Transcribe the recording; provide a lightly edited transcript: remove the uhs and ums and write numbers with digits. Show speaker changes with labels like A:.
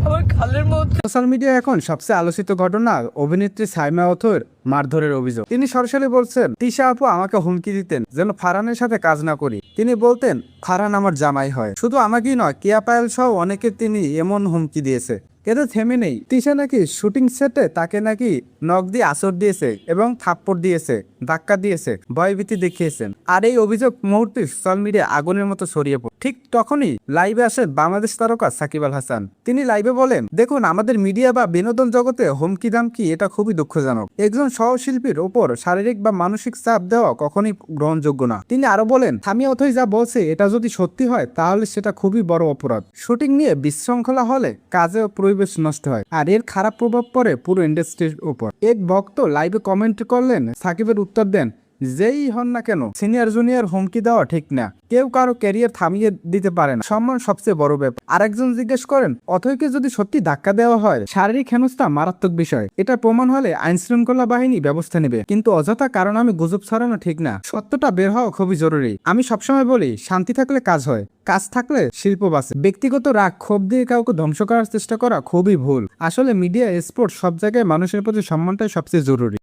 A: আমার খালের মধ্যে।
B: সোশ্যাল মিডিয়া এখন সবচেয়ে আলোচিত ঘটনা অভিনেত্রী সাইমা অথর মারধরের অভিযোগ। তিনি সরাসরি বলছেন, তিশা আপু আমাকে হুমকি দিতেন যেন ফারহানের সাথে কাজ না করি। তিনি বলতেন ফারহান আমার জামাই হয়। শুধু আমাকেই নয়, কেয়া পায়েল সহ অনেকে তিনি এমন হুমকি দিয়েছে। এতে থেমে নেই, তিশা নাকি শুটিং সেটে তাকে নাকি নখ দিয়ে আঁচড় দিয়েছে এবং থাপ্পড় দিয়েছে, ধাক্কা দিয়েছে, ভয়ভীতি দেখিয়েছেন। আর এই অভিযোগ মুহূর্তে সোশ্যাল মিডিয়া আগুনের মতো ছড়িয়ে পড়ে। ঠিক তখনই লাইভে আসেন বাংলাদেশ তারকা সাকিব আল হাসান। তিনি লাইভে বলেন, দেখুন আমাদের মিডিয়া বা বিনোদন জগতে হুমকি দামকি এটা খুবই দুঃখজনক। একজন সহশিল্পীর ওপর শারীরিক বা মানসিক চাপ দেওয়া কখনই গ্রহণযোগ্য না। তিনি আরো বলেন, সামিয়া অথই যা বলছে এটা যদি সত্যি হয় তাহলে সেটা খুবই বড় অপরাধ। শুটিং নিয়ে বিশৃঙ্খলা হলে কাজে পরিবেশ নষ্ট হয়, আর এর খারাপ প্রভাব পড়ে পুরো ইন্ডাস্ট্রির উপর। এক ভক্ত লাইভে কমেন্ট করলেন, সাকিবের উত্তর দেন, যেই হন না কেন সিনিয়র জুনিয়র হুমকি দেওয়া ঠিক না। কেউ কারো ক্যারিয়ার থামিয়ে দিতে পারে না, সম্মান সবচেয়ে বড় ব্যাপার। আরেকজন জিজ্ঞেস করেন, অথৈকে যদি সত্যি ধাক্কা দেওয়া হয়, শারীরিক হেনস্থা মারাত্মক বিষয়। এটা প্রমাণ হলে আইন শৃঙ্খলা বাহিনী ব্যবস্থা নেবে, কিন্তু অযথা কারণ আমি গুজব ছড়ানো ঠিক না। সত্যটা বের হওয়া খুবই জরুরি। আমি সবসময় বলি, শান্তি থাকলে কাজ হয়, কাজ থাকলে শিল্প বাঁচে। ব্যক্তিগত রাগ ক্ষোভ দিয়ে কাউকে ধ্বংস করার চেষ্টা করা খুবই ভুল। আসলে মিডিয়া, স্পোর্টস সব জায়গায় মানুষের প্রতি সম্মানটাই সবচেয়ে জরুরি।